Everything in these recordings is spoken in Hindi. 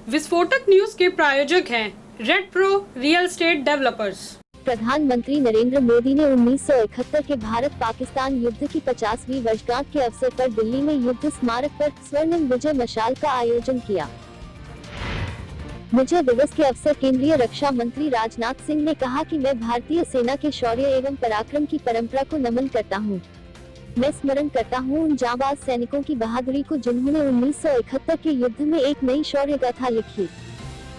विस्फोटक न्यूज के प्रायोजक हैं red pro real estate developers. प्रधानमंत्री नरेंद्र मोदी ने 1971 के भारत पाकिस्तान युद्ध की 50वीं वर्षगांठ के अवसर पर दिल्ली में युद्ध स्मारक पर स्वर्णिम विजय मशाल का आयोजन किया। विजय दिवस के अवसर केंद्रीय रक्षा मंत्री राजनाथ सिंह ने कहा कि मैं भारतीय सेना के शौर्य एवं पराक्रम की परंपरा को नमन करता हूं। मैं स्मरण करता हूं उन जांबाज सैनिकों की बहादुरी को जिन्होंने 1971 के युद्ध में एक नई शौर्य गाथा लिखी।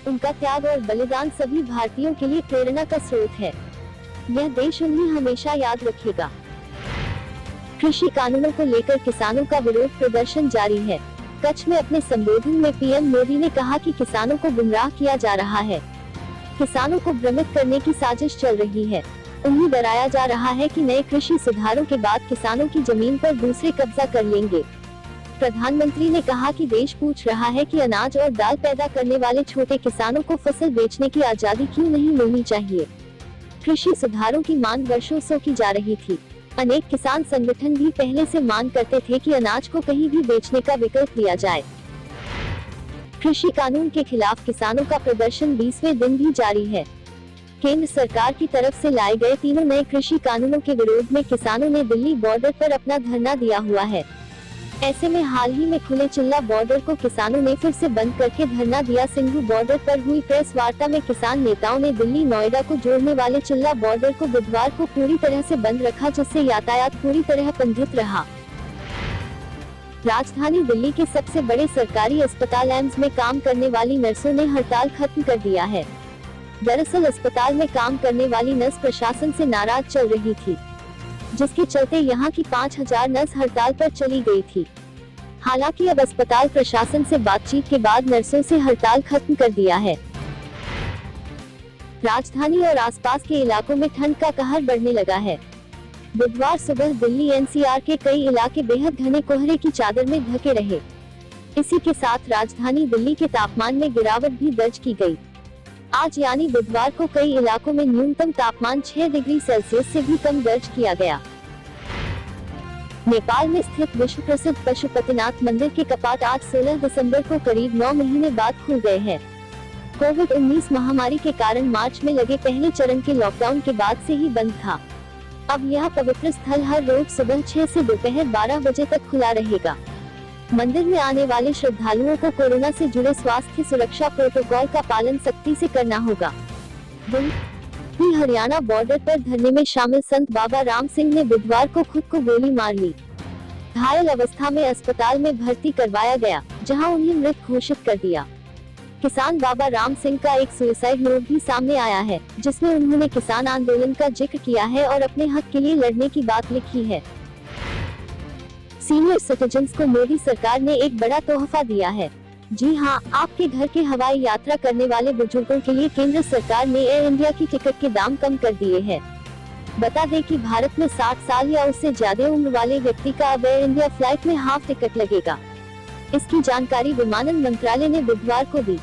उनका त्याग और बलिदान सभी भारतीयों के लिए प्रेरणा का स्रोत है। यह देश उन्हें हमेशा याद रखेगा। कृषि कानूनों को लेकर किसानों का विरोध प्रदर्शन जारी है। कच्छ में अपने संबोधन में पीएम मोदी ने कहा कि किसानों को गुमराह किया जा रहा है। किसानों को भ्रमित करने की साजिश चल रही है। उन्हें डराया जा रहा है कि नए कृषि सुधारों के बाद किसानों की जमीन पर दूसरे कब्जा कर लेंगे। प्रधानमंत्री ने कहा कि देश पूछ रहा है कि अनाज और दाल पैदा करने वाले छोटे किसानों को फसल बेचने की आजादी क्यों नहीं मिलनी चाहिए। कृषि सुधारों की मांग वर्षों से की जा रही थी। अनेक किसान संगठन भी पहले से मांग करते थे कि अनाज को कहीं भी बेचने का विकल्प दिया जाए। कृषि कानून के खिलाफ किसानों का प्रदर्शन 20वें दिन भी जारी है। केंद्र सरकार की तरफ से लाए गए तीनों नए कृषि कानूनों के विरोध में किसानों ने दिल्ली बॉर्डर पर अपना धरना दिया हुआ है। ऐसे में हाल ही में खुले चिल्ला बॉर्डर को किसानों ने फिर से बंद करके धरना दिया। सिंघू बॉर्डर पर हुई प्रेस वार्ता में किसान नेताओं ने दिल्ली नोएडा को जोड़ने वाले चिल्ला बॉर्डर को बुधवार को पूरी तरह से बंद रखा, जिससे यातायात पूरी तरह बंधित रहा। राजधानी दिल्ली के सबसे बड़े सरकारी अस्पताल एम्स में काम करने वाली नर्सों ने हड़ताल खत्म कर दिया है। दरअसल अस्पताल में काम करने वाली नर्स प्रशासन से नाराज चल रही थी, जिसके चलते यहां की 5000 नर्स हड़ताल पर चली गई थी। हालांकि अब अस्पताल प्रशासन से बातचीत के बाद नर्सों से हड़ताल खत्म कर दिया है। राजधानी और आसपास के इलाकों में ठंड का कहर बढ़ने लगा है। बुधवार सुबह दिल्ली एनसीआर के कई इलाके बेहद घने कोहरे की चादर में ढके रहे। इसी के साथ राजधानी दिल्ली के तापमान में गिरावट भी दर्ज की गई। आज यानी बुधवार को कई इलाकों में न्यूनतम तापमान 6 डिग्री सेल्सियस से भी कम दर्ज किया गया। नेपाल में स्थित विश्व प्रसिद्ध पशुपतिनाथ मंदिर के कपाट आज 16 दिसंबर को करीब 9 महीने बाद खुल गए हैं। कोविड-19 महामारी के कारण मार्च में लगे पहले चरण के लॉकडाउन के बाद से ही बंद था। अब यह पवित्र स्थल हर रोज सुबह 6 से दोपहर 12 बजे तक खुला रहेगा। मंदिर में आने वाले श्रद्धालुओं को कोरोना से जुड़े स्वास्थ्य सुरक्षा प्रोटोकॉल का पालन सख्ती से करना होगा। दिल्ली हरियाणा बॉर्डर पर धरने में शामिल संत बाबा राम सिंह ने बुधवार को खुद को गोली मार ली। घायल अवस्था में अस्पताल में भर्ती करवाया गया, जहां उन्हें मृत घोषित कर दिया। किसान बाबा राम सिंह का एक सुसाइड नोट भी सामने आया है, जिसमें उन्होंने किसान आंदोलन का जिक्र किया है और अपने हक के लिए लड़ने की बात लिखी है। सीनियर सिटीजन्स को मोदी सरकार ने एक बड़ा तोहफा दिया है। जी हां, आपके घर के हवाई यात्रा करने वाले बुजुर्गों के लिए केंद्र सरकार ने एयर इंडिया की टिकट के दाम कम कर दिए हैं। बता दें कि भारत में 60 साल या उससे ज्यादा उम्र वाले व्यक्ति का अब एयर इंडिया फ्लाइट में हाफ टिकट लगेगा। इसकी जानकारी विमानन मंत्रालय ने बुधवार को दी।